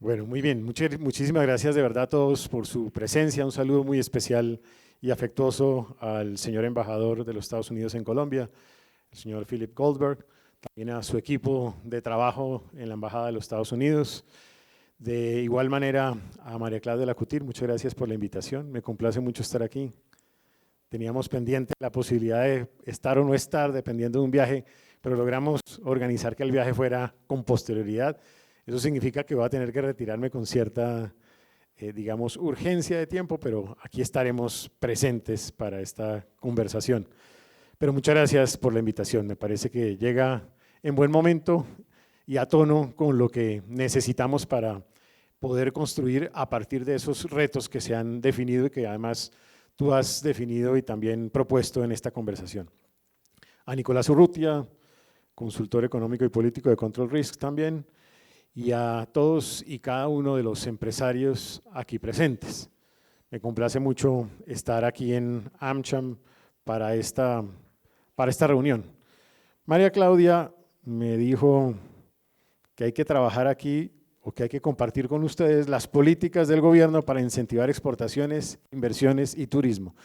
Bueno, muy bien. Muchísimas gracias de verdad a todos por su presencia. Un saludo muy especial y afectuoso al señor embajador de los Estados Unidos en Colombia, el señor Philip Goldberg, también a su equipo de trabajo en la Embajada de los Estados Unidos. De igual manera a María Claudia Lacutir, muchas gracias por la invitación. Me complace mucho estar aquí. Teníamos pendiente la posibilidad de estar o no estar, dependiendo de un viaje, pero logramos organizar que el viaje fuera con posterioridad. Eso significa que voy a tener que retirarme con cierta, digamos, urgencia de tiempo, pero aquí estaremos presentes para esta conversación. Pero muchas gracias por la invitación, me parece que llega en buen momento y a tono con lo que necesitamos para poder construir a partir de esos retos que se han definido y que además tú has definido y también propuesto en esta conversación. A Nicolás Urrutia, consultor económico y político de Control Risk también, y a todos y cada uno de los empresarios aquí presentes. Me complace mucho estar aquí en AmCham para esta reunión. María Claudia me dijo que hay que trabajar aquí o que hay que compartir con ustedes las políticas del gobierno para incentivar exportaciones, inversiones y turismo.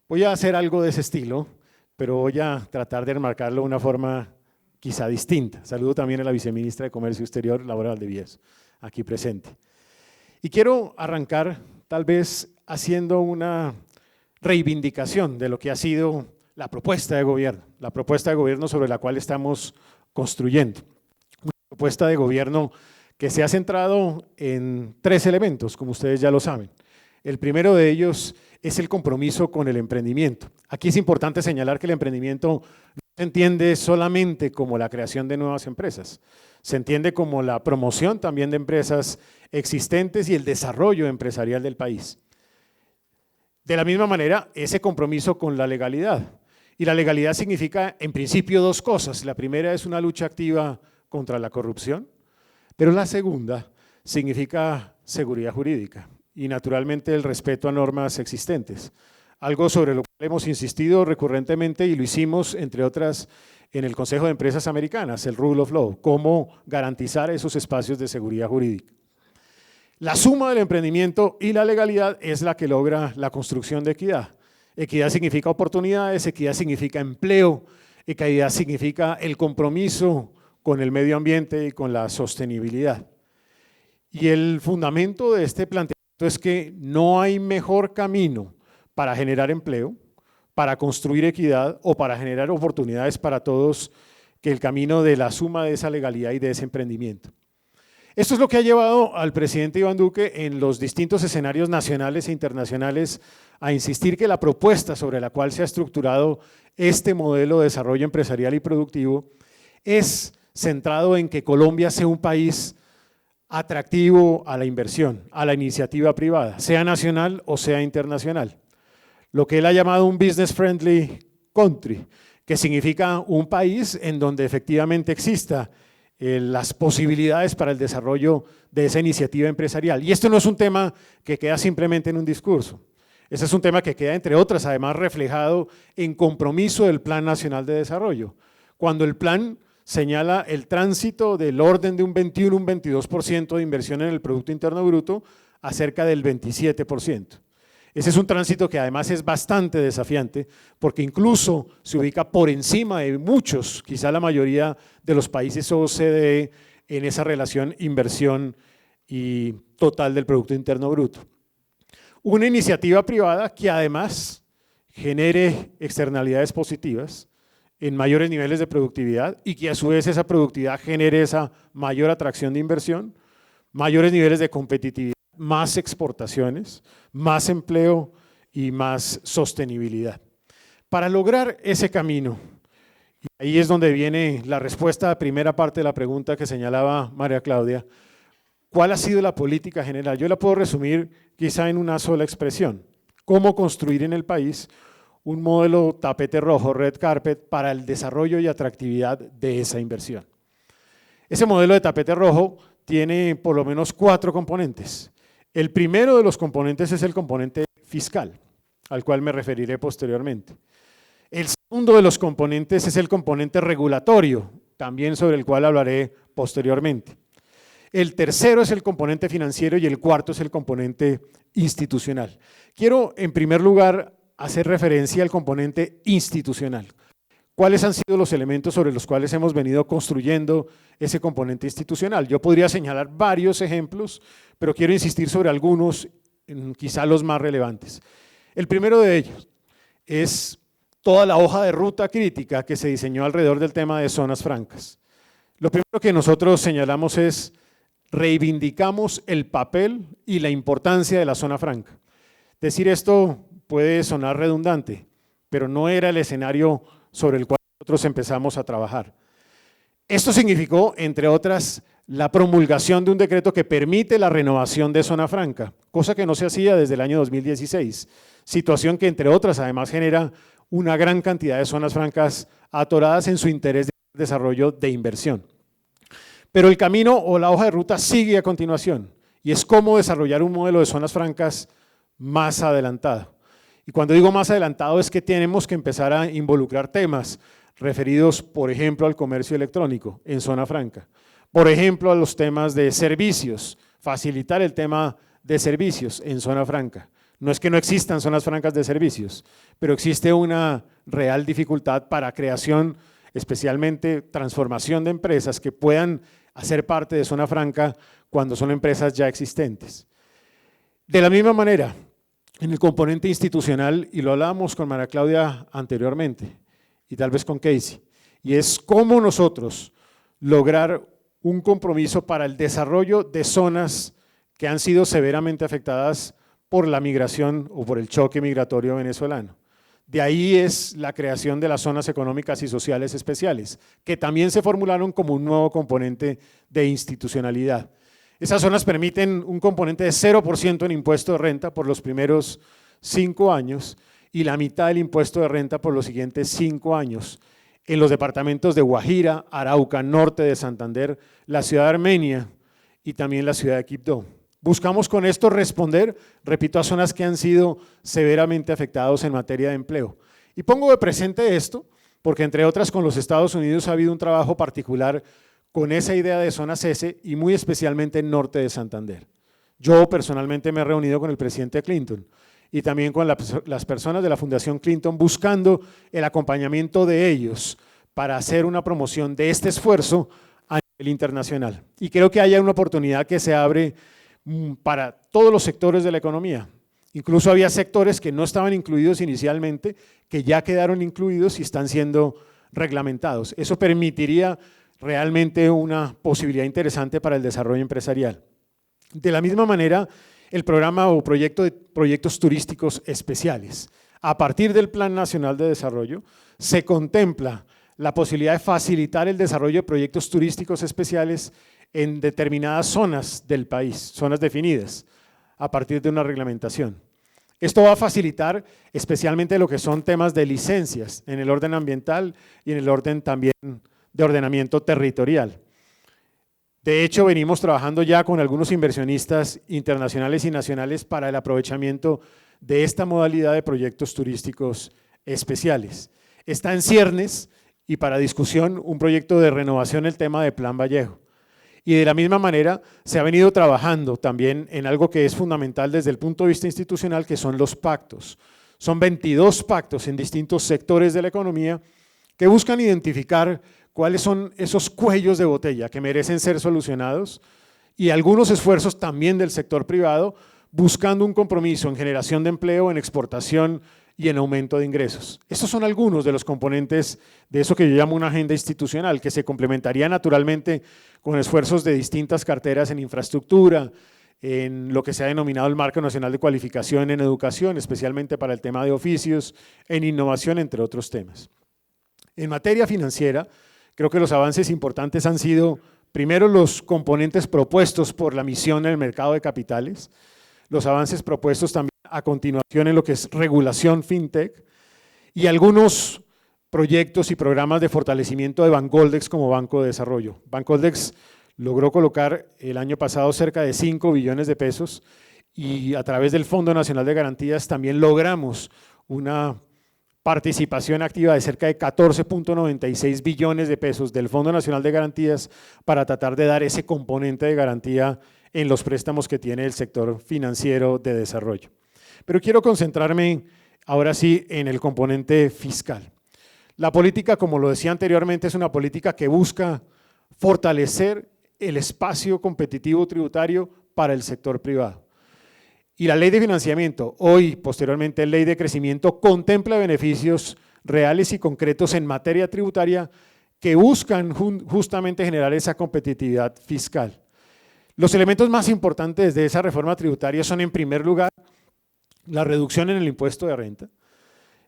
Voy a hacer algo de ese estilo, pero voy a tratar de enmarcarlo de una forma quizá distinta. Saludo también a la viceministra de Comercio Exterior, Laura Valdivieso, aquí presente. Y quiero arrancar tal vez haciendo una reivindicación de lo que ha sido la propuesta de gobierno sobre la cual estamos construyendo. Una propuesta de gobierno que se ha centrado en tres elementos, como ustedes ya lo saben. El primero de ellos es el compromiso con el emprendimiento. Aquí es importante señalar que el emprendimiento no se entiende solamente como la creación de nuevas empresas, se entiende como la promoción también de empresas existentes y el desarrollo empresarial del país. De la misma manera, ese compromiso con la legalidad. Y la legalidad significa, en principio, dos cosas. La primera es una lucha activa contra la corrupción, pero la segunda significa seguridad jurídica y naturalmente el respeto a normas existentes. Algo sobre lo cual hemos insistido recurrentemente y lo hicimos, entre otras, en el Consejo de Empresas Americanas, el Rule of Law, cómo garantizar esos espacios de seguridad jurídica. La suma del emprendimiento y la legalidad es la que logra la construcción de equidad. Equidad significa oportunidades, equidad significa empleo, equidad significa el compromiso con el medio ambiente y con la sostenibilidad. Y el fundamento de este planteamiento es que no hay mejor camino para generar empleo, para construir equidad o para generar oportunidades para todos que el camino de la suma de esa legalidad y de ese emprendimiento. Esto es lo que ha llevado al presidente Iván Duque en los distintos escenarios nacionales e internacionales a insistir que la propuesta sobre la cual se ha estructurado este modelo de desarrollo empresarial y productivo es centrado en que Colombia sea un país atractivo a la inversión, a la iniciativa privada, sea nacional o sea internacional. Lo que él ha llamado un business friendly country, que significa un país en donde efectivamente exista las posibilidades para el desarrollo de esa iniciativa empresarial. Y esto no es un tema que queda simplemente en un discurso. Ese es un tema que queda, entre otras, además reflejado en compromiso del Plan Nacional de Desarrollo. Cuando el plan señala el tránsito del orden de un 21, un 22% de inversión en el Producto Interno Bruto a cerca del 27%. Ese es un tránsito que además es bastante desafiante porque incluso se ubica por encima de muchos, quizá la mayoría de los países OCDE en esa relación inversión y total del Producto Interno Bruto. Una iniciativa privada que además genere externalidades positivas en mayores niveles de productividad y que a su vez esa productividad genere esa mayor atracción de inversión, mayores niveles de competitividad, más exportaciones, más empleo y más sostenibilidad. Para lograr ese camino, y ahí es donde viene la respuesta a la primera parte de la pregunta que señalaba María Claudia, ¿cuál ha sido la política general? Yo la puedo resumir quizá en una sola expresión: cómo construir en el país un modelo tapete rojo, red carpet, para el desarrollo y atractividad de esa inversión. Ese modelo de tapete rojo tiene por lo menos 4 componentes. El primero de los componentes es el componente fiscal, al cual me referiré posteriormente. El segundo de los componentes es el componente regulatorio, también sobre el cual hablaré posteriormente. El tercero es el componente financiero y el cuarto es el componente institucional. Quiero, en primer lugar, hacer referencia al componente institucional. ¿Cuáles han sido los elementos sobre los cuales hemos venido construyendo ese componente institucional? Yo podría señalar varios ejemplos, pero quiero insistir sobre algunos, quizá los más relevantes. El primero de ellos es toda la hoja de ruta crítica que se diseñó alrededor del tema de zonas francas. Lo primero que nosotros señalamos es reivindicamos el papel y la importancia de la zona franca. Decir esto puede sonar redundante, pero no era el escenario sobre el cual nosotros empezamos a trabajar. Esto significó, entre otras, la promulgación de un decreto que permite la renovación de zona franca, cosa que no se hacía desde el año 2016, situación que, entre otras, además genera una gran cantidad de zonas francas atoradas en su interés de desarrollo de inversión. Pero el camino o la hoja de ruta sigue a continuación, y es cómo desarrollar un modelo de zonas francas más adelantado. Y cuando digo más adelantado es que tenemos que empezar a involucrar temas referidos, por ejemplo, al comercio electrónico en zona franca, por ejemplo, a los temas de servicios, facilitar el tema de servicios en zona franca. No es que no existan zonas francas de servicios, pero existe una real dificultad para creación, especialmente transformación de empresas que puedan hacer parte de zona franca cuando son empresas ya existentes. De la misma manera, en el componente institucional, y lo hablábamos con María Claudia anteriormente, y tal vez con Casey, y es cómo nosotros lograr un compromiso para el desarrollo de zonas que han sido severamente afectadas por la migración o por el choque migratorio venezolano. De ahí es la creación de las zonas económicas y sociales especiales, que también se formularon como un nuevo componente de institucionalidad. Esas zonas permiten un componente de 0% en impuesto de renta por los primeros 5 años y la mitad del impuesto de renta por los siguientes 5 años en los departamentos de Guajira, Arauca, norte de Santander, la ciudad de Armenia y también la ciudad de Quibdó. Buscamos con esto responder, repito, a zonas que han sido severamente afectadas en materia de empleo. Y pongo de presente esto porque, entre otras, con los Estados Unidos ha habido un trabajo particular con esa idea de zonas S y muy especialmente en norte de Santander. Yo personalmente me he reunido con el presidente Clinton y también con las personas de la Fundación Clinton buscando el acompañamiento de ellos para hacer una promoción de este esfuerzo a nivel internacional. Y creo que haya una oportunidad que se abre para todos los sectores de la economía. Incluso había sectores que no estaban incluidos inicialmente, que ya quedaron incluidos y están siendo reglamentados. Eso permitiría realmente una posibilidad interesante para el desarrollo empresarial. De la misma manera, el programa o proyecto de proyectos turísticos especiales. A partir del Plan Nacional de Desarrollo, se contempla la posibilidad de facilitar el desarrollo de proyectos turísticos especiales en determinadas zonas del país, zonas definidas, a partir de una reglamentación. Esto va a facilitar especialmente lo que son temas de licencias en el orden ambiental y en el orden también de ordenamiento territorial. De hecho, venimos trabajando ya con algunos inversionistas internacionales y nacionales para el aprovechamiento de esta modalidad de proyectos turísticos especiales. Está en ciernes y para discusión un proyecto de renovación el tema de Plan Vallejo. Y de la misma manera se ha venido trabajando también en algo que es fundamental desde el punto de vista institucional, que son los pactos. Son 22 pactos en distintos sectores de la economía que buscan identificar cuáles son esos cuellos de botella que merecen ser solucionados y algunos esfuerzos también del sector privado buscando un compromiso en generación de empleo, en exportación y en aumento de ingresos. Estos son algunos de los componentes de eso que yo llamo una agenda institucional, que se complementaría naturalmente con esfuerzos de distintas carteras en infraestructura, en lo que se ha denominado el Marco Nacional de Cualificación en Educación, especialmente para el tema de oficios, en innovación, entre otros temas. En materia financiera, creo que los avances importantes han sido, primero, los componentes propuestos por la misión en el mercado de capitales, los avances propuestos también a continuación en lo que es regulación fintech y algunos proyectos y programas de fortalecimiento de Bancoldex como banco de desarrollo. Bancoldex logró colocar el año pasado cerca de 5 billones de pesos y a través del Fondo Nacional de Garantías también logramos una participación activa de cerca de 14.96 billones de pesos del Fondo Nacional de Garantías para tratar de dar ese componente de garantía en los préstamos que tiene el sector financiero de desarrollo. Pero quiero concentrarme ahora sí en el componente fiscal. La política, como lo decía anteriormente, es una política que busca fortalecer el espacio competitivo tributario para el sector privado. Y la ley de financiamiento, hoy posteriormente ley de crecimiento, contempla beneficios reales y concretos en materia tributaria que buscan justamente generar esa competitividad fiscal. Los elementos más importantes de esa reforma tributaria son, en primer lugar, la reducción en el impuesto de renta.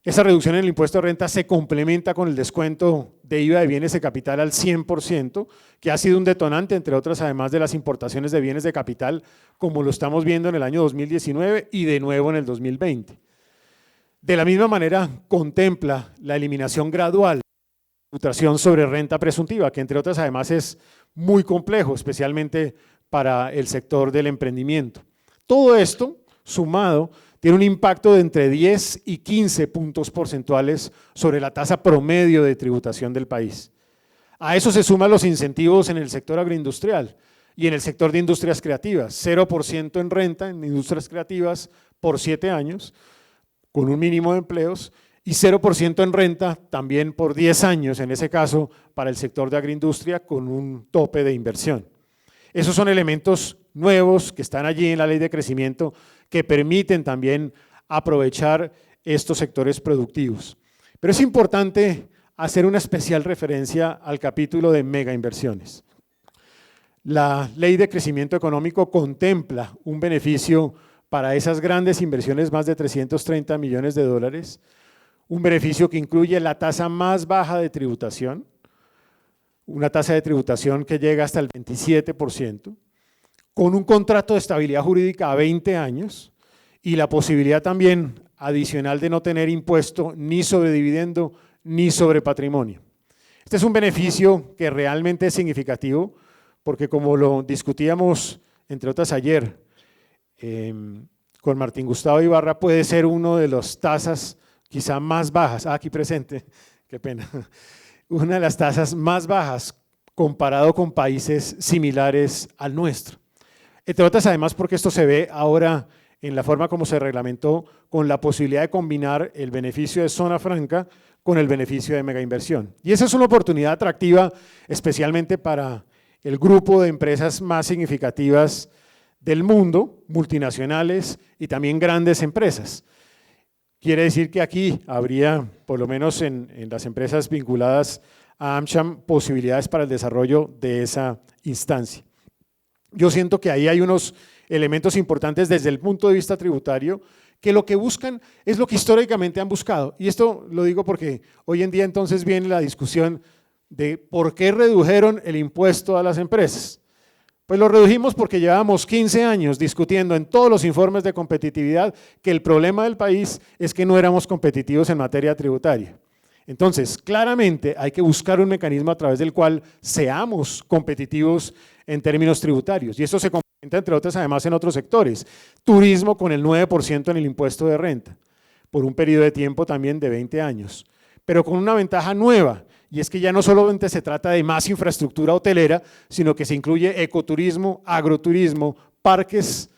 Esa reducción en el impuesto de renta se complementa con el descuento de IVA de bienes de capital al 100%, que ha sido un detonante, entre otras, además de las importaciones de bienes de capital, como lo estamos viendo en el año 2019 y de nuevo en el 2020. De la misma manera, contempla la eliminación gradual de la tributación sobre renta presuntiva, que entre otras, además, es muy complejo, especialmente para el sector del emprendimiento. Todo esto, sumado, tiene un impacto de entre 10 y 15 puntos porcentuales sobre la tasa promedio de tributación del país. A eso se suman los incentivos en el sector agroindustrial y en el sector de industrias creativas, 0% en renta en industrias creativas por 7 años, con un mínimo de empleos, y 0% en renta también por 10 años, en ese caso para el sector de agroindustria, con un tope de inversión. Esos son elementos nuevos que están allí en la ley de crecimiento que permiten también aprovechar estos sectores productivos. Pero es importante hacer una especial referencia al capítulo de megainversiones. La ley de crecimiento económico contempla un beneficio para esas grandes inversiones, más de 330 millones de dólares, un beneficio que incluye la tasa más baja de tributación, una tasa de tributación que llega hasta el 27%, con un contrato de estabilidad jurídica a 20 años y la posibilidad también adicional de no tener impuesto ni sobre dividendo ni sobre patrimonio. Este es un beneficio que realmente es significativo porque, como lo discutíamos entre otras ayer con Martín Gustavo Ibarra, puede ser uno de las tasas quizá más bajas, aquí presente, qué pena, una de las tasas más bajas comparado con países similares al nuestro. Entre otras, además, porque esto se ve ahora en la forma como se reglamentó, con la posibilidad de combinar el beneficio de zona franca con el beneficio de megainversión. Y esa es una oportunidad atractiva, especialmente para el grupo de empresas más significativas del mundo, multinacionales y también grandes empresas. Quiere decir que aquí habría, por lo menos en las empresas vinculadas a AmCham, posibilidades para el desarrollo de esa instancia. Yo siento que ahí hay unos elementos importantes desde el punto de vista tributario que lo que buscan es lo que históricamente han buscado. Y esto lo digo porque hoy en día entonces viene la discusión de por qué redujeron el impuesto a las empresas. Pues lo redujimos porque llevábamos 15 años discutiendo en todos los informes de competitividad que el problema del país es que no éramos competitivos en materia tributaria. Entonces, claramente hay que buscar un mecanismo a través del cual seamos competitivos en términos tributarios. Y esto se complementa, entre otras, además en otros sectores. Turismo con el 9% en el impuesto de renta, por un periodo de tiempo también de 20 años. Pero con una ventaja nueva, y es que ya no solamente se trata de más infraestructura hotelera, sino que se incluye ecoturismo, agroturismo, parques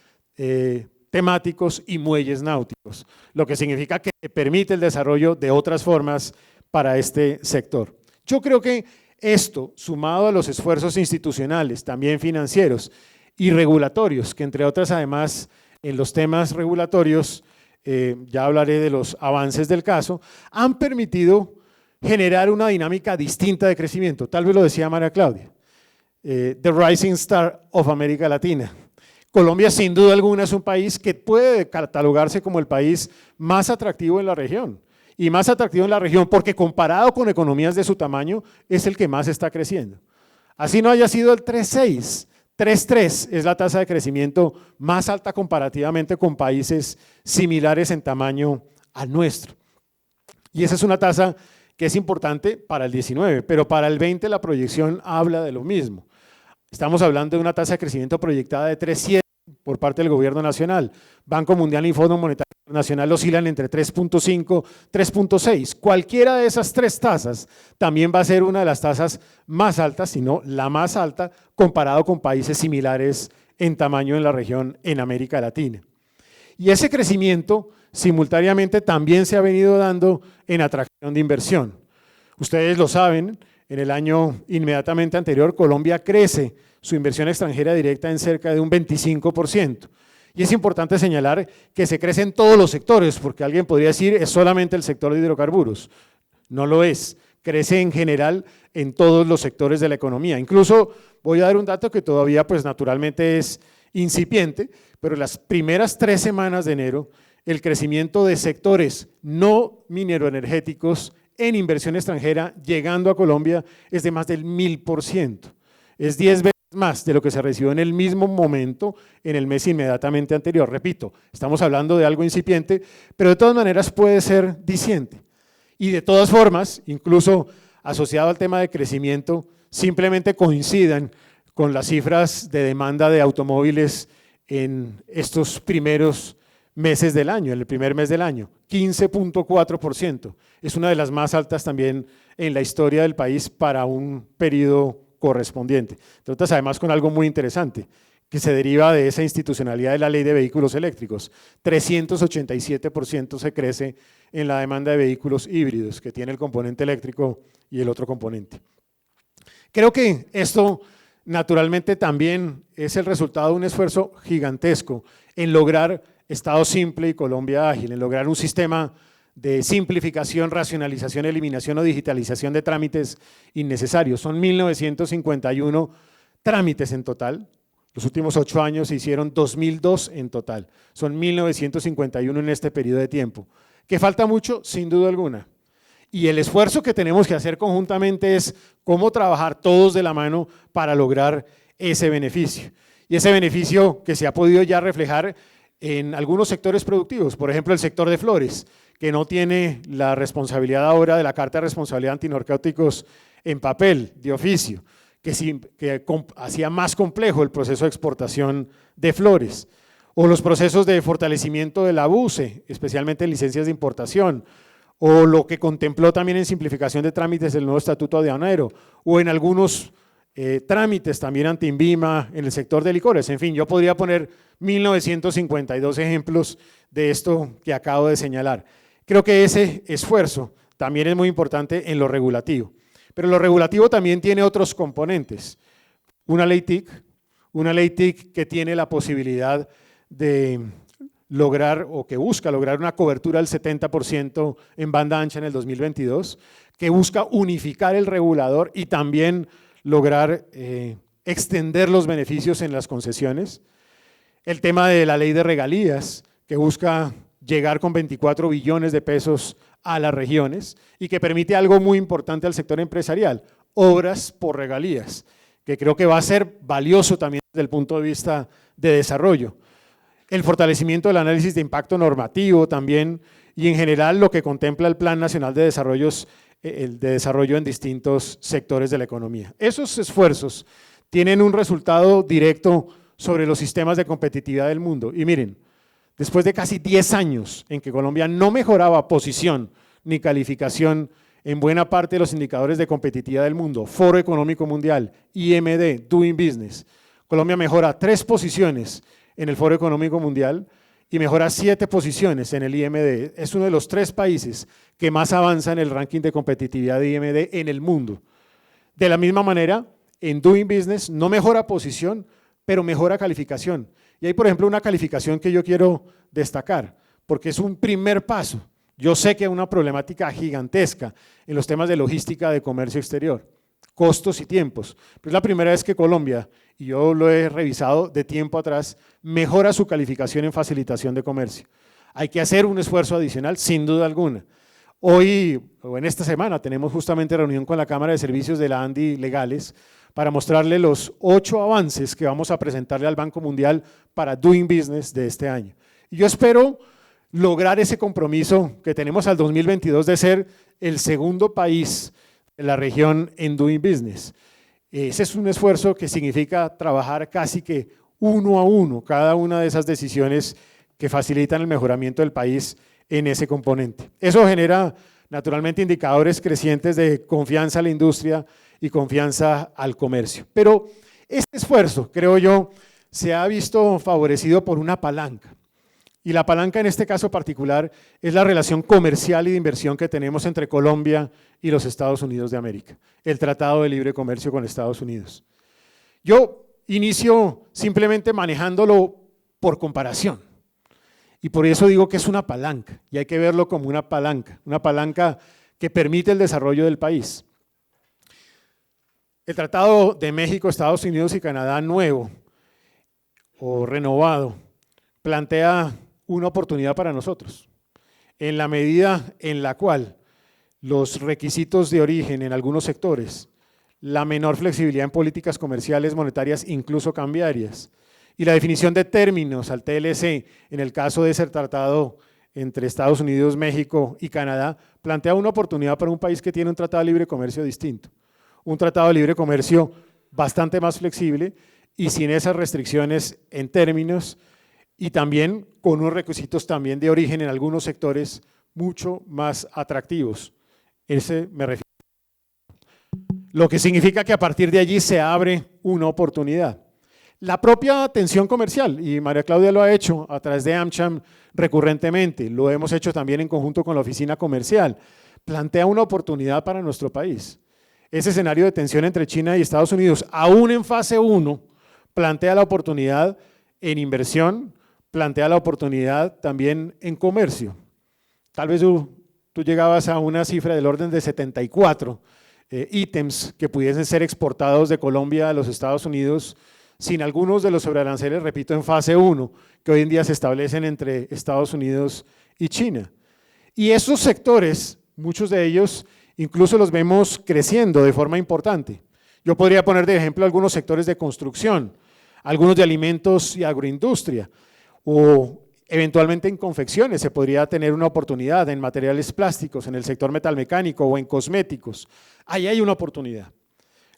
temáticos y muelles náuticos, lo que significa que permite el desarrollo de otras formas para este sector. Yo creo que esto, sumado a los esfuerzos institucionales, también financieros y regulatorios, que entre otras además en los temas regulatorios, ya hablaré de los avances del caso, han permitido generar una dinámica distinta de crecimiento. Tal vez lo decía María Claudia, the rising star of América Latina. Colombia sin duda alguna es un país que puede catalogarse como el país más atractivo en la región. Y más atractivo en la región porque comparado con economías de su tamaño es el que más está creciendo. Así no haya sido el 3.6, 3.3 es la tasa de crecimiento más alta comparativamente con países similares en tamaño al nuestro. Y esa es una tasa que es importante para el 19, pero para el 20 la proyección habla de lo mismo. Estamos hablando de una tasa de crecimiento proyectada de 3.7 por parte del gobierno nacional. Banco Mundial y Fondo Monetario nacional oscilan entre 3.5 y 3.6. Cualquiera de esas tres tasas también va a ser una de las tasas más altas, si no la más alta, comparado con países similares en tamaño en la región en América Latina. Y ese crecimiento simultáneamente también se ha venido dando en atracción de inversión. Ustedes lo saben, en el año inmediatamente anterior Colombia crece su inversión extranjera directa en cerca de un 25%. Y es importante señalar que se crece en todos los sectores, porque alguien podría decir es solamente el sector de hidrocarburos. No lo es, crece en general en todos los sectores de la economía. Incluso voy a dar un dato que todavía pues naturalmente es incipiente, pero las primeras 3 semanas de enero el crecimiento de sectores no mineroenergéticos en inversión extranjera llegando a Colombia es de más del 1000%. Es 10 veces más de lo que se recibió en el mismo momento en el mes inmediatamente anterior. Repito, estamos hablando de algo incipiente, pero de todas maneras puede ser diciente. Y de todas formas, incluso asociado al tema de crecimiento, simplemente coincidan con las cifras de demanda de automóviles en estos primeros meses del año, en el primer mes del año, 15.4%. Es una de las más altas también en la historia del país para un periodo correspondiente. Entonces, además con algo muy interesante, que se deriva de esa institucionalidad de la ley de vehículos eléctricos. 387% se crece en la demanda de vehículos híbridos, que tiene el componente eléctrico y el otro componente. Creo que esto naturalmente también es el resultado de un esfuerzo gigantesco en lograr Estado simple y Colombia ágil, en lograr un sistema de simplificación, racionalización, eliminación o digitalización de trámites innecesarios. Son 1951 trámites en total. Los últimos 8 años se hicieron 2002 en total. Son 1951 en este periodo de tiempo. ¿Que falta mucho? Sin duda alguna. Y el esfuerzo que tenemos que hacer conjuntamente es cómo trabajar todos de la mano para lograr ese beneficio. Y ese beneficio que se ha podido ya reflejar en algunos sectores productivos, por ejemplo el sector de flores, que no tiene la responsabilidad ahora de la Carta de Responsabilidad Antinarcóticos en papel, de oficio, que hacía más complejo el proceso de exportación de flores, o los procesos de fortalecimiento del ABUCE, especialmente en licencias de importación, o lo que contempló también en simplificación de trámites del nuevo Estatuto Aduanero, o en algunos trámites también anti-INVIMA en el sector de licores. En fin, yo podría poner 1952 ejemplos de esto que acabo de señalar. Creo que ese esfuerzo también es muy importante en lo regulativo, pero lo regulativo también tiene otros componentes. Una ley TIC que tiene la posibilidad de lograr o que busca lograr una cobertura del 70% en banda ancha en el 2022, que busca unificar el regulador y también lograr extender los beneficios en las concesiones. El tema de la ley de regalías, que busca llegar con 24 billones de pesos a las regiones y que permite algo muy importante al sector empresarial, obras por regalías, que creo que va a ser valioso también desde el punto de vista de desarrollo. El fortalecimiento del análisis de impacto normativo también y en general lo que contempla el Plan Nacional de Desarrollo en distintos sectores de la economía. Esos esfuerzos tienen un resultado directo sobre los sistemas de competitividad del mundo. Y miren, después de casi 10 años en que Colombia no mejoraba posición ni calificación en buena parte de los indicadores de competitividad del mundo, Foro Económico Mundial, IMD, Doing Business, Colombia mejora 3 posiciones en el Foro Económico Mundial y mejora 7 posiciones en el IMD. Es uno de los 3 países que más avanza en el ranking de competitividad de IMD en el mundo. De la misma manera, en Doing Business no mejora posición, pero mejora calificación. Y hay, por ejemplo, una calificación que yo quiero destacar, porque es un primer paso. Yo sé que hay una problemática gigantesca en los temas de logística de comercio exterior, costos y tiempos. Pero es la primera vez que Colombia, y yo lo he revisado de tiempo atrás, mejora su calificación en facilitación de comercio. Hay que hacer un esfuerzo adicional, sin duda alguna. Hoy, o en esta semana, tenemos justamente reunión con la Cámara de Servicios de la ANDI Legales para mostrarle los 8 avances que vamos a presentarle al Banco Mundial para Doing Business de este año. Y yo espero lograr ese compromiso que tenemos al 2022 de ser el segundo país de la región en Doing Business. Ese es un esfuerzo que significa trabajar casi que uno a uno cada una de esas decisiones que facilitan el mejoramiento del país en ese componente. Eso genera naturalmente indicadores crecientes de confianza a la industria y confianza al comercio. Pero este esfuerzo, creo yo, se ha visto favorecido por una palanca. Y la palanca en este caso particular es la relación comercial y de inversión que tenemos entre Colombia y los Estados Unidos de América, el Tratado de Libre Comercio con Estados Unidos. Yo inicio simplemente manejándolo por comparación y por eso digo que es una palanca y hay que verlo como una palanca que permite el desarrollo del país. El Tratado de México, Estados Unidos y Canadá nuevo o renovado plantea una oportunidad para nosotros, en la medida en la cual los requisitos de origen en algunos sectores, la menor flexibilidad en políticas comerciales, monetarias, incluso cambiarias, y la definición de términos al TLC, en el caso de ese tratado entre Estados Unidos, México y Canadá, plantea una oportunidad para un país que tiene un tratado de libre comercio distinto, un tratado de libre comercio bastante más flexible y sin esas restricciones en términos, y también con unos requisitos también de origen en algunos sectores mucho más atractivos. Ese me refiero. Lo que significa que a partir de allí se abre una oportunidad. La propia tensión comercial, y María Claudia lo ha hecho a través de AmCham recurrentemente, lo hemos hecho también en conjunto con la oficina comercial, plantea una oportunidad para nuestro país. Ese escenario de tensión entre China y Estados Unidos, aún en fase 1, plantea la oportunidad en inversión, plantea la oportunidad también en comercio. Tal vez tú llegabas a una cifra del orden de 74 ítems que pudiesen ser exportados de Colombia a los Estados Unidos sin algunos de los sobrearanceles, repito, en fase 1, que hoy en día se establecen entre Estados Unidos y China. Y esos sectores, muchos de ellos, incluso los vemos creciendo de forma importante. Yo podría poner de ejemplo algunos sectores de construcción, algunos de alimentos y agroindustria, o eventualmente en confecciones se podría tener una oportunidad en materiales plásticos, en el sector metalmecánico o en cosméticos. Ahí hay una oportunidad.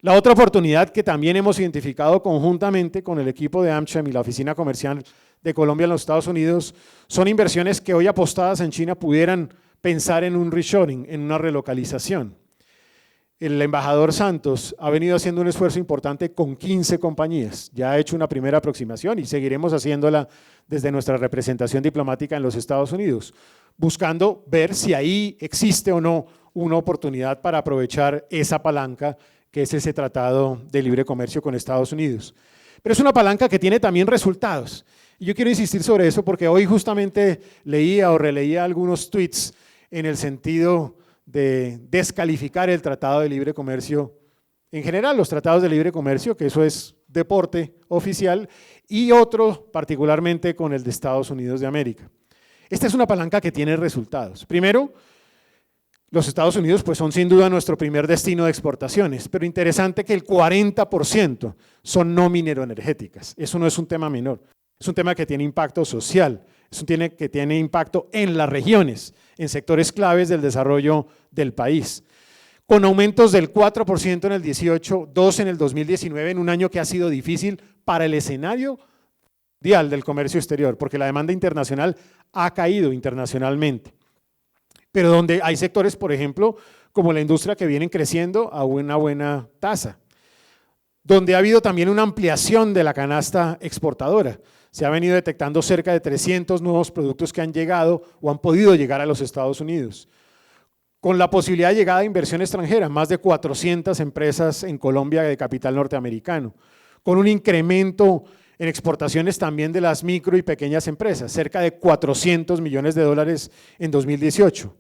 La otra oportunidad que también hemos identificado conjuntamente con el equipo de AmCham y la Oficina Comercial de Colombia en los Estados Unidos son inversiones que hoy apostadas en China pudieran pensar en un reshoring, en una relocalización. El embajador Santos ha venido haciendo un esfuerzo importante con 15 compañías, ya ha hecho una primera aproximación y seguiremos haciéndola desde nuestra representación diplomática en los Estados Unidos, buscando ver si ahí existe o no una oportunidad para aprovechar esa palanca que es ese tratado de libre comercio con Estados Unidos. Pero es una palanca que tiene también resultados y yo quiero insistir sobre eso porque hoy justamente leía o releía algunos tweets en el sentido de descalificar el Tratado de Libre Comercio, en general los tratados de libre comercio, que eso es deporte oficial, y otro particularmente con el de Estados Unidos de América. Esta es una palanca que tiene resultados. Primero, los Estados Unidos pues son sin duda nuestro primer destino de exportaciones, pero interesante que el 40% son no mineroenergéticas. Eso no es un tema menor, es un tema que tiene impacto social, es un tema que tiene impacto en las regiones, en sectores claves del desarrollo del país. Con aumentos del 4% en el 18, 2% en el 2019, en un año que ha sido difícil para el escenario mundial del comercio exterior, porque la demanda internacional ha caído internacionalmente. Pero donde hay sectores, por ejemplo, como la industria, que vienen creciendo a una buena tasa. Donde ha habido también una ampliación de la canasta exportadora. Se ha venido detectando cerca de 300 nuevos productos que han llegado o han podido llegar a los Estados Unidos. Con la posibilidad de llegada de inversión extranjera, más de 400 empresas en Colombia de capital norteamericano. Con un incremento en exportaciones también de las micro y pequeñas empresas, cerca de 400 millones de dólares en 2018.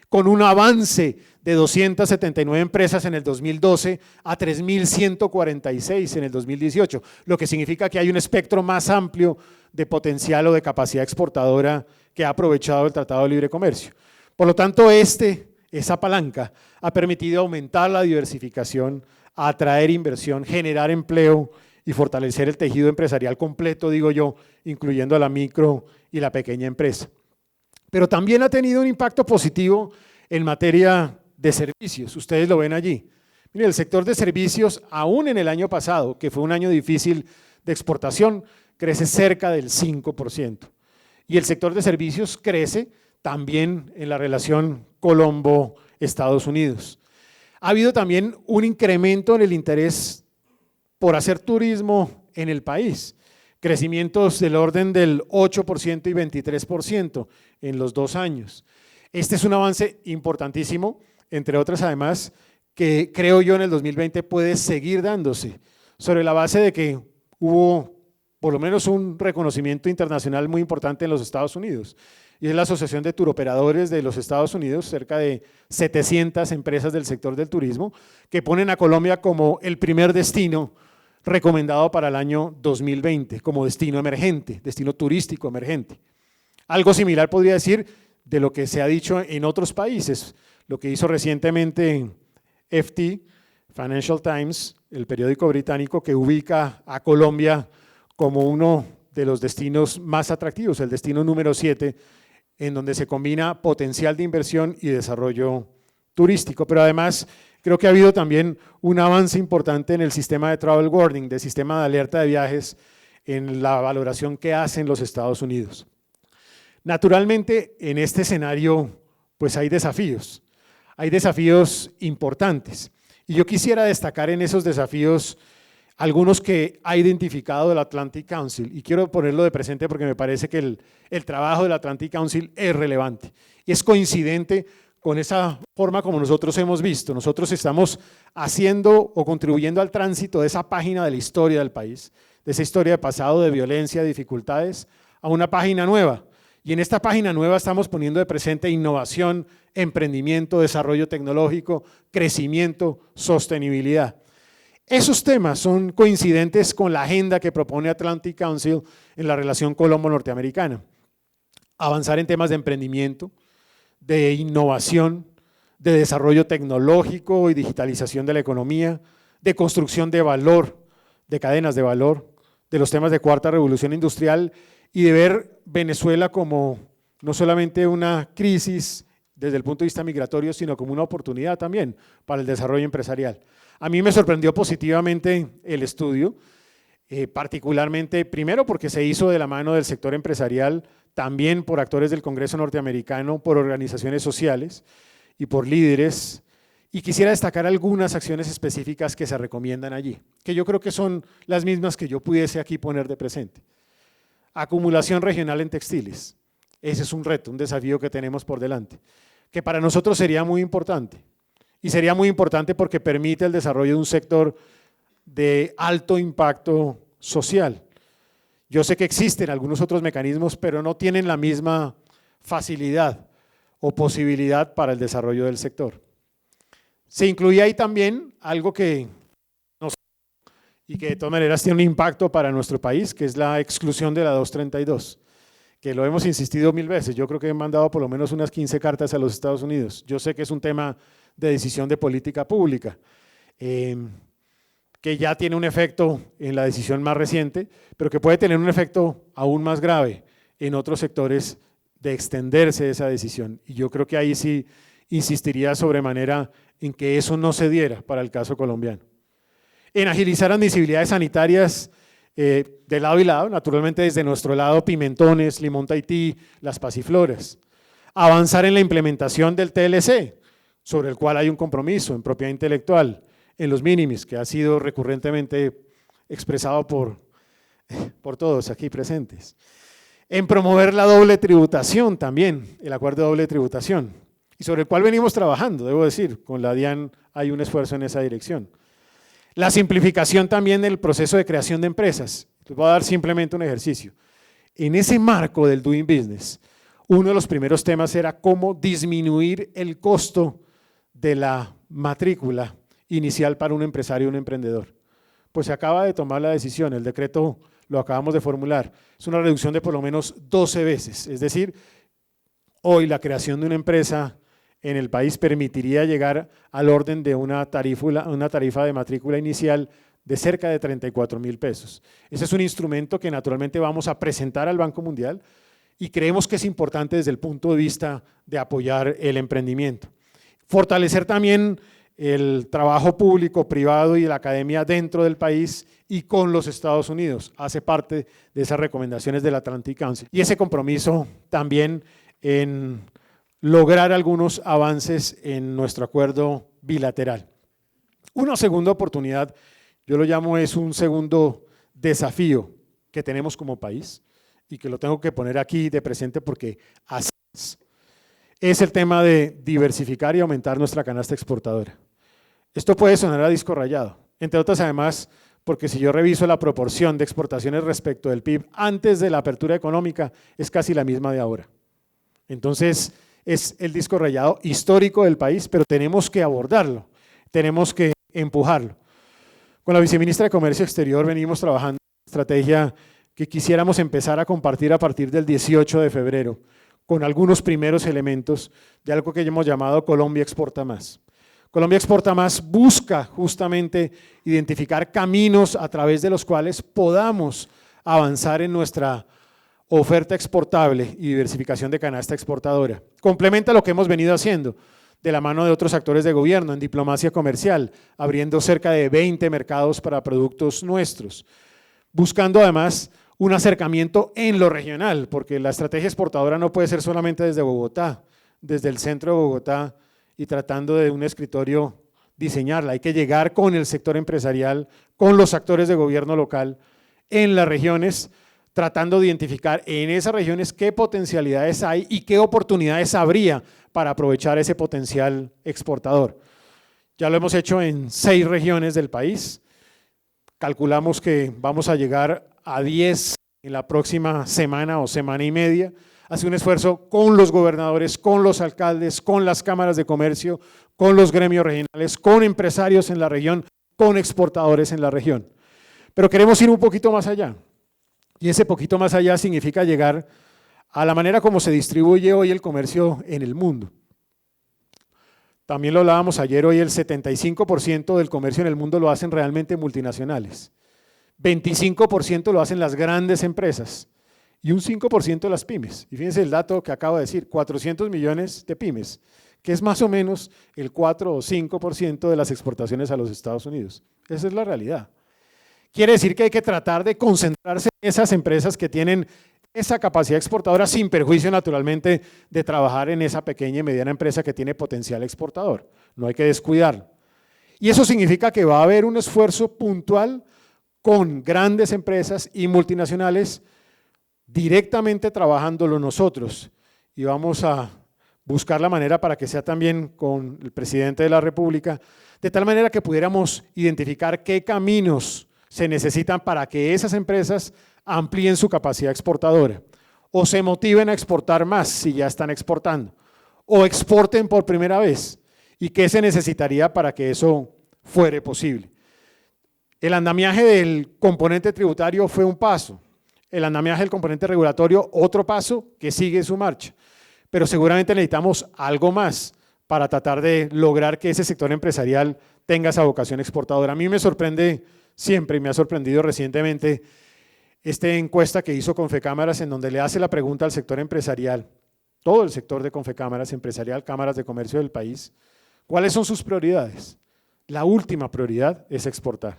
Con un avance de 279 empresas en el 2012 a 3.146 en el 2018, lo que significa que hay un espectro más amplio de potencial o de capacidad exportadora que ha aprovechado el Tratado de Libre Comercio. Por lo tanto, esa palanca ha permitido aumentar la diversificación, atraer inversión, generar empleo y fortalecer el tejido empresarial completo, digo yo, incluyendo a la micro y la pequeña empresa. Pero también ha tenido un impacto positivo en materia de servicios, ustedes lo ven allí. Miren, el sector de servicios, aún en el año pasado, que fue un año difícil de exportación, crece cerca del 5%. Y el sector de servicios crece también en la relación Colombo-Estados Unidos. Ha habido también un incremento en el interés por hacer turismo en el país, crecimientos del orden del 8% y 23% en los 2 años. Este es un avance importantísimo, entre otras además, que creo yo en el 2020 puede seguir dándose, sobre la base de que hubo por lo menos un reconocimiento internacional muy importante en los Estados Unidos, y es la Asociación de Turoperadores de los Estados Unidos, cerca de 700 empresas del sector del turismo, que ponen a Colombia como el primer destino recomendado para el año 2020, como destino emergente, destino turístico emergente. Algo similar podría decir de lo que se ha dicho en otros países, lo que hizo recientemente FT, Financial Times, el periódico británico, que ubica a Colombia como uno de los destinos más atractivos, el destino número 7, en donde se combina potencial de inversión y desarrollo turístico. Pero además, creo que ha habido también un avance importante en el sistema de travel warning, del sistema de alerta de viajes, en la valoración que hacen los Estados Unidos. Naturalmente, en este escenario, pues hay desafíos importantes. Y yo quisiera destacar en esos desafíos algunos que ha identificado el Atlantic Council, y quiero ponerlo de presente porque me parece que el trabajo del Atlantic Council es relevante y es coincidente con esa forma como nosotros hemos visto. Nosotros estamos haciendo o contribuyendo al tránsito de esa página de la historia del país, de esa historia de pasado, de violencia, de dificultades, a una página nueva. Y en esta página nueva estamos poniendo de presente innovación, emprendimiento, desarrollo tecnológico, crecimiento, sostenibilidad. Esos temas son coincidentes con la agenda que propone Atlantic Council en la relación colombo-norteamericana. Avanzar en temas de emprendimiento, de innovación, de desarrollo tecnológico y digitalización de la economía, de construcción de valor, de cadenas de valor, de los temas de cuarta revolución industrial y de ver Venezuela como no solamente una crisis desde el punto de vista migratorio, sino como una oportunidad también para el desarrollo empresarial. A mí me sorprendió positivamente el estudio, particularmente, primero porque se hizo de la mano del sector empresarial, también por actores del Congreso norteamericano, por organizaciones sociales y por líderes, y quisiera destacar algunas acciones específicas que se recomiendan allí, que yo creo que son las mismas que yo pudiese aquí poner de presente. Acumulación regional en textiles, ese es un reto, un desafío que tenemos por delante, que para nosotros sería muy importante. Y sería muy importante porque permite el desarrollo de un sector de alto impacto social. Yo sé que existen algunos otros mecanismos, pero no tienen la misma facilidad o posibilidad para el desarrollo del sector. Se incluye ahí también algo que nos y que de todas maneras tiene un impacto para nuestro país, que es la exclusión de la 232, que lo hemos insistido 1000 veces. Yo creo que he mandado por lo menos unas 15 cartas a los Estados Unidos. Yo sé que es un tema de decisión de política pública, que ya tiene un efecto en la decisión más reciente, pero que puede tener un efecto aún más grave en otros sectores de extenderse esa decisión. Y yo creo que ahí sí insistiría sobremanera en que eso no se diera para el caso colombiano. En agilizar admisibilidades sanitarias de lado y lado, naturalmente desde nuestro lado pimentones, limón Tahití, las pasifloras. Avanzar en la implementación del TLC, sobre el cual hay un compromiso en propiedad intelectual, en los minimis, que ha sido recurrentemente expresado por todos aquí presentes. En promover la doble tributación también, el acuerdo de doble tributación, y sobre el cual venimos trabajando, debo decir, con la DIAN hay un esfuerzo en esa dirección. La simplificación también del proceso de creación de empresas. Les voy a dar simplemente un ejercicio. En ese marco del Doing Business, uno de los primeros temas era cómo disminuir el costo de la matrícula inicial para un empresario o un emprendedor. Pues se acaba de tomar la decisión, el decreto lo acabamos de formular, es una reducción de por lo menos 12 veces, es decir, hoy la creación de una empresa en el país permitiría llegar al orden de una tarifa de matrícula inicial de cerca de 34.000 pesos. Ese es un instrumento que naturalmente vamos a presentar al Banco Mundial y creemos que es importante desde el punto de vista de apoyar el emprendimiento. Fortalecer también el trabajo público, privado y la academia dentro del país y con los Estados Unidos. Hace parte de esas recomendaciones del Atlantic Council. Y ese compromiso también en lograr algunos avances en nuestro acuerdo bilateral. Una segunda oportunidad, yo lo llamo es un segundo desafío que tenemos como país y que lo tengo que poner aquí de presente porque así es el tema de diversificar y aumentar nuestra canasta exportadora. Esto puede sonar a disco rayado, entre otras además porque si yo reviso la proporción de exportaciones respecto del PIB antes de la apertura económica es casi la misma de ahora. Entonces es el disco rayado histórico del país, pero tenemos que abordarlo, tenemos que empujarlo. Con la viceministra de Comercio Exterior venimos trabajando en una estrategia que quisiéramos empezar a compartir a partir del 18 de febrero, con algunos primeros elementos de algo que hemos llamado Colombia Exporta Más. Colombia Exporta Más busca justamente identificar caminos a través de los cuales podamos avanzar en nuestra oferta exportable y diversificación de canasta exportadora. Complementa lo que hemos venido haciendo de la mano de otros actores de gobierno en diplomacia comercial, abriendo cerca de 20 mercados para productos nuestros, buscando además un acercamiento en lo regional, porque la estrategia exportadora no puede ser solamente desde Bogotá, desde el centro de Bogotá y tratando de un escritorio diseñarla. Hay que llegar con el sector empresarial, con los actores de gobierno local en las regiones, tratando de identificar en esas regiones qué potencialidades hay y qué oportunidades habría para aprovechar ese potencial exportador. Ya lo hemos hecho en 6 regiones del país, calculamos que vamos a llegar a 10 en la próxima semana o semana y media. Hace un esfuerzo con los gobernadores, con los alcaldes, con las cámaras de comercio, con los gremios regionales, con empresarios en la región, con exportadores en la región. Pero queremos ir un poquito más allá. Y ese poquito más allá significa llegar a la manera como se distribuye hoy el comercio en el mundo. También lo hablábamos ayer, hoy el 75% del comercio en el mundo lo hacen realmente multinacionales. 25% lo hacen las grandes empresas y un 5% las pymes. Y fíjense el dato que acabo de decir, 400 millones de pymes, que es más o menos el 4 o 5% de las exportaciones a los Estados Unidos. Esa es la realidad. Quiere decir que hay que tratar de concentrarse en esas empresas que tienen esa capacidad exportadora sin perjuicio naturalmente de trabajar en esa pequeña y mediana empresa que tiene potencial exportador. No hay que descuidarlo. Y eso significa que va a haber un esfuerzo puntual con grandes empresas y multinacionales directamente trabajándolo nosotros y vamos a buscar la manera para que sea también con el presidente de la República, de tal manera que pudiéramos identificar qué caminos se necesitan para que esas empresas amplíen su capacidad exportadora o se motiven a exportar más si ya están exportando o exporten por primera vez y qué se necesitaría para que eso fuere posible. El andamiaje del componente tributario fue un paso, el andamiaje del componente regulatorio otro paso que sigue su marcha, pero seguramente necesitamos algo más para tratar de lograr que ese sector empresarial tenga esa vocación exportadora. A mí me sorprende siempre y me ha sorprendido recientemente esta encuesta que hizo Confecámaras en donde le hace la pregunta al sector empresarial, todo el sector de Confecámaras empresarial, cámaras de comercio del país, ¿cuáles son sus prioridades? La última prioridad es exportar.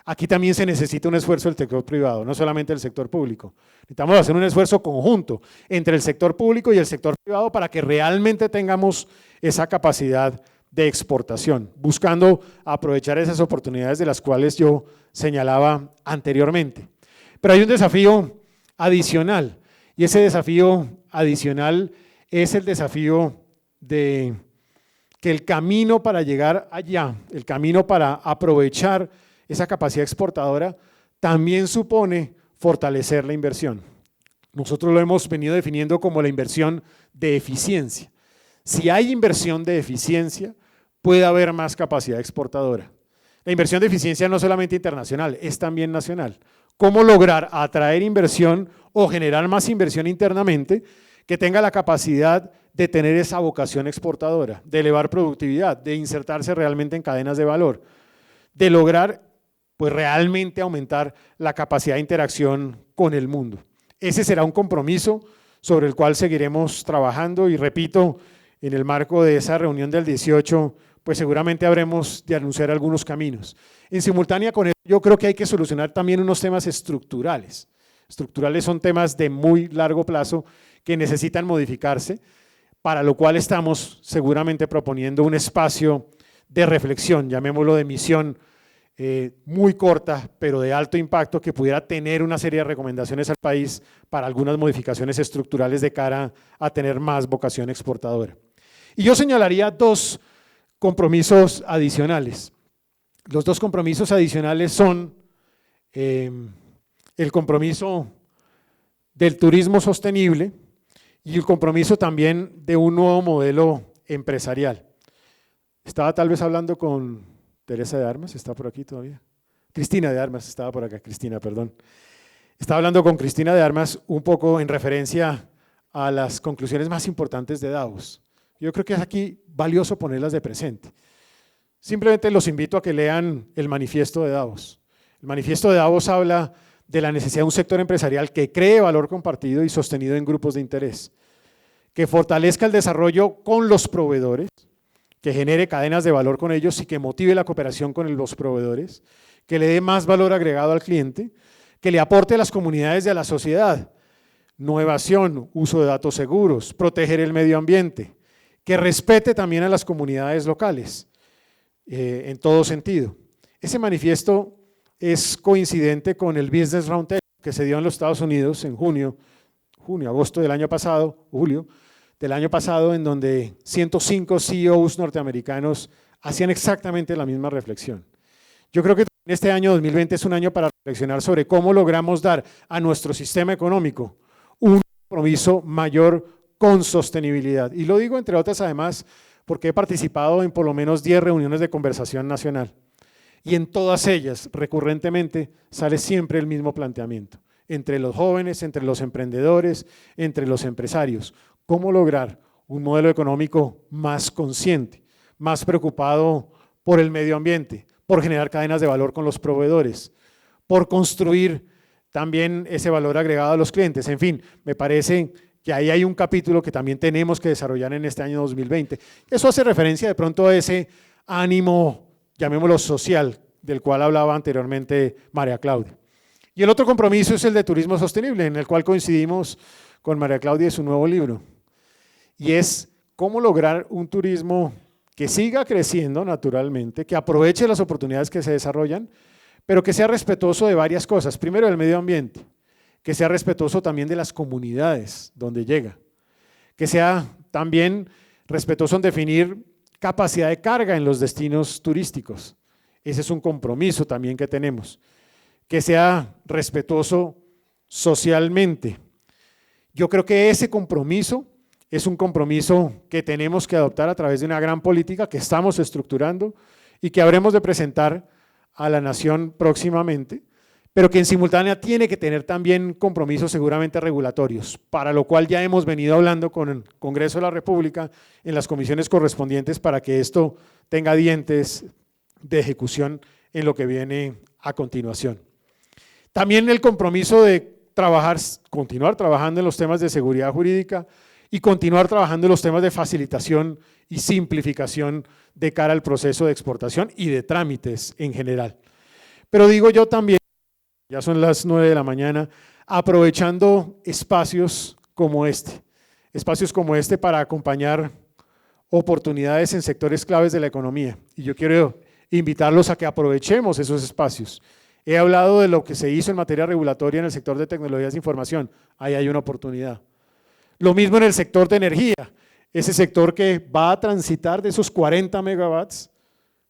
Aquí también se necesita un esfuerzo del sector privado, no solamente del sector público. Necesitamos hacer un esfuerzo conjunto entre el sector público y el sector privado para que realmente tengamos esa capacidad de exportación, buscando aprovechar esas oportunidades de las cuales yo señalaba anteriormente. Pero hay un desafío adicional y ese desafío adicional es el desafío de que el camino para llegar allá, el camino para aprovechar esa capacidad exportadora también supone fortalecer la inversión. Nosotros lo hemos venido definiendo como la inversión de eficiencia. Si hay inversión de eficiencia, puede haber más capacidad exportadora. La inversión de eficiencia no es solamente internacional, es también nacional. ¿Cómo lograr atraer inversión o generar más inversión internamente que tenga la capacidad de tener esa vocación exportadora, de elevar productividad, de insertarse realmente en cadenas de valor, de lograr pues realmente aumentar la capacidad de interacción con el mundo? Ese será un compromiso sobre el cual seguiremos trabajando y repito, en el marco de esa reunión del 18 pues seguramente habremos de anunciar algunos caminos. En simultánea con eso, yo creo que hay que solucionar también unos temas estructurales. Estructurales son temas de muy largo plazo que necesitan modificarse, para lo cual estamos seguramente proponiendo un espacio de reflexión, llamémoslo de misión, muy corta, pero de alto impacto, que pudiera tener una serie de recomendaciones al país para algunas modificaciones estructurales de cara a tener más vocación exportadora. Y yo señalaría dos compromisos adicionales. Los dos compromisos adicionales son el compromiso del turismo sostenible y el compromiso también de un nuevo modelo empresarial. Estaba tal vez hablando con Teresa de Armas, ¿está por aquí todavía? Cristina de Armas, estaba por acá, Cristina, perdón. Estaba hablando con Cristina de Armas un poco en referencia a las conclusiones más importantes de Davos. Yo creo que es aquí valioso ponerlas de presente. Simplemente los invito a que lean el manifiesto de Davos. El manifiesto de Davos habla de la necesidad de un sector empresarial que cree valor compartido y sostenido en grupos de interés, que fortalezca el desarrollo con los proveedores, que genere cadenas de valor con ellos y que motive la cooperación con los proveedores, que le dé más valor agregado al cliente, que le aporte a las comunidades y a la sociedad, innovación, uso de datos seguros, proteger el medio ambiente, que respete también a las comunidades locales, en todo sentido. Ese manifiesto es coincidente con el Business Roundtable que se dio en los Estados Unidos en agosto del año pasado, julio del año pasado, en donde 105 CEOs norteamericanos hacían exactamente la misma reflexión. Yo creo que este año 2020 es un año para reflexionar sobre cómo logramos dar a nuestro sistema económico un compromiso mayor con sostenibilidad. Y lo digo entre otras además porque he participado en por lo menos 10 reuniones de conversación nacional. Y en todas ellas, recurrentemente, sale siempre el mismo planteamiento. Entre los jóvenes, entre los emprendedores, entre los empresarios. ¿Cómo lograr un modelo económico más consciente, más preocupado por el medio ambiente, por generar cadenas de valor con los proveedores, por construir también ese valor agregado a los clientes? En fin, me parece que ahí hay un capítulo que también tenemos que desarrollar en este año 2020. Eso hace referencia de pronto a ese ánimo, llamémoslo social, del cual hablaba anteriormente María Claudia. Y el otro compromiso es el de turismo sostenible, en el cual coincidimos con María Claudia y su nuevo libro. Y es cómo lograr un turismo que siga creciendo naturalmente, que aproveche las oportunidades que se desarrollan, pero que sea respetuoso de varias cosas. Primero, del medio ambiente, que sea respetuoso también de las comunidades donde llega, que sea también respetuoso en definir capacidad de carga en los destinos turísticos. Ese es un compromiso también que tenemos. Que sea respetuoso socialmente. Yo creo que ese compromiso es un compromiso que tenemos que adoptar a través de una gran política que estamos estructurando y que habremos de presentar a la nación próximamente, pero que en simultánea tiene que tener también compromisos seguramente regulatorios, para lo cual ya hemos venido hablando con el Congreso de la República en las comisiones correspondientes para que esto tenga dientes de ejecución en lo que viene a continuación. También el compromiso de continuar trabajando en los temas de seguridad jurídica y continuar trabajando en los temas de facilitación y simplificación de cara al proceso de exportación y de trámites en general. Pero digo yo también, ya son las 9 de la mañana, aprovechando espacios como este para acompañar oportunidades en sectores claves de la economía. Y yo quiero invitarlos a que aprovechemos esos espacios. He hablado de lo que se hizo en materia regulatoria en el sector de tecnologías de información, ahí hay una oportunidad. Lo mismo en el sector de energía, ese sector que va a transitar de esos 40 megawatts,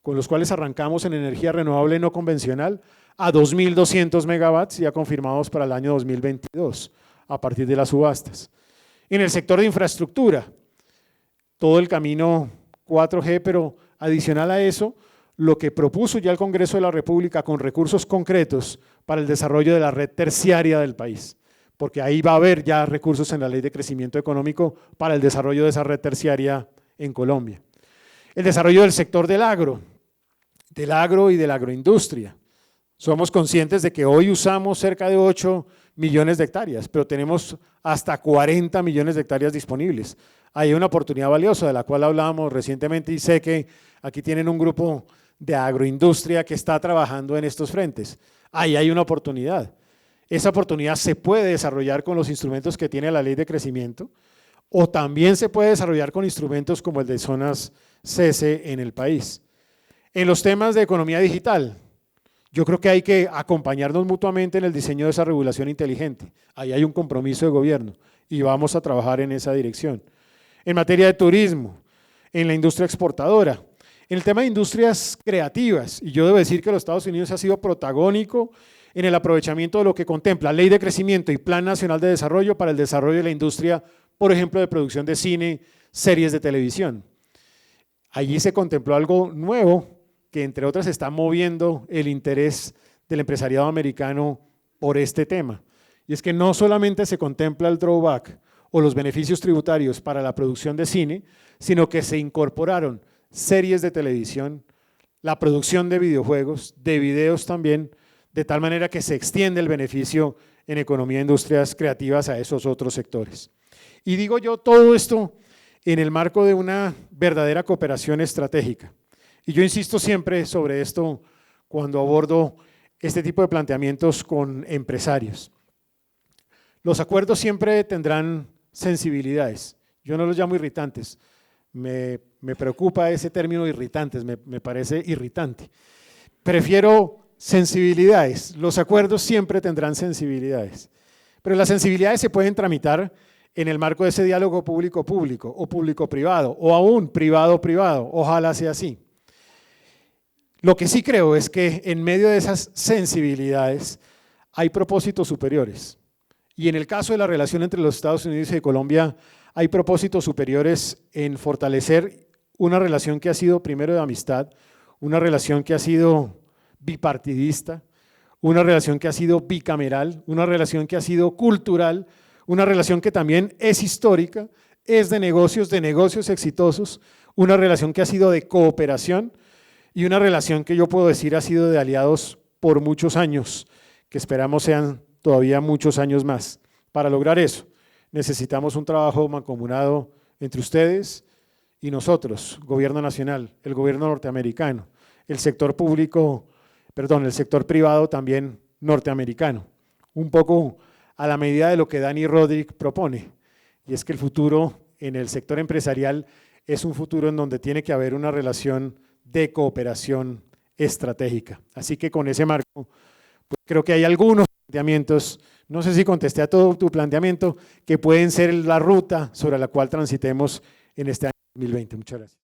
con los cuales arrancamos en energía renovable no convencional, a 2.200 megawatts ya confirmados para el año 2022, a partir de las subastas. En el sector de infraestructura, todo el camino 4G, pero adicional a eso, lo que propuso ya el Congreso de la República con recursos concretos para el desarrollo de la red terciaria del país, porque ahí va a haber ya recursos en la Ley de Crecimiento Económico para el desarrollo de esa red terciaria en Colombia. El desarrollo del sector del agro y de la agroindustria. Somos conscientes de que hoy usamos cerca de 8 millones de hectáreas, pero tenemos hasta 40 millones de hectáreas disponibles. Hay una oportunidad valiosa de la cual hablábamos recientemente y sé que aquí tienen un grupo de agroindustria que está trabajando en estos frentes. Ahí hay una oportunidad. Esa oportunidad se puede desarrollar con los instrumentos que tiene la ley de crecimiento o también se puede desarrollar con instrumentos como el de zonas CESE en el país. En los temas de economía digital, yo creo que hay que acompañarnos mutuamente en el diseño de esa regulación inteligente. Ahí hay un compromiso de gobierno y vamos a trabajar en esa dirección. En materia de turismo, en la industria exportadora, en el tema de industrias creativas, y yo debo decir que los Estados Unidos ha sido protagónico en el aprovechamiento de lo que contempla Ley de Crecimiento y Plan Nacional de Desarrollo para el desarrollo de la industria, por ejemplo, de producción de cine, series de televisión. Allí se contempló algo nuevo que entre otras está moviendo el interés del empresariado americano por este tema. Y es que no solamente se contempla el drawback o los beneficios tributarios para la producción de cine, sino que se incorporaron series de televisión, la producción de videojuegos, de videos también, de tal manera que se extiende el beneficio en economía e industrias creativas a esos otros sectores. Y digo yo todo esto en el marco de una verdadera cooperación estratégica. Y yo insisto siempre sobre esto cuando abordo este tipo de planteamientos con empresarios. Los acuerdos siempre tendrán sensibilidades. Yo no los llamo irritantes. Me preocupa ese término irritantes, me parece irritante. Prefiero sensibilidades. Los acuerdos siempre tendrán sensibilidades. Pero las sensibilidades se pueden tramitar en el marco de ese diálogo público-público o público-privado o aún privado-privado. Ojalá sea así. Lo que sí creo es que en medio de esas sensibilidades hay propósitos superiores. Y en el caso de la relación entre los Estados Unidos y Colombia, hay propósitos superiores en fortalecer una relación que ha sido primero de amistad, una relación que ha sido bipartidista, una relación que ha sido bicameral, una relación que ha sido cultural, una relación que también es histórica, es de negocios exitosos, una relación que ha sido de cooperación y una relación que yo puedo decir ha sido de aliados por muchos años, que esperamos sean todavía muchos años más. Para lograr eso, necesitamos un trabajo mancomunado entre ustedes y nosotros, gobierno nacional, el gobierno norteamericano, el sector público, el sector privado también norteamericano, un poco a la medida de lo que Dani Rodrik propone, y es que el futuro en el sector empresarial es un futuro en donde tiene que haber una relación de cooperación estratégica. Así que con ese marco, pues creo que hay algunos planteamientos, no sé si contesté a todo tu planteamiento, que pueden ser la ruta sobre la cual transitemos en este año 2020. Muchas gracias.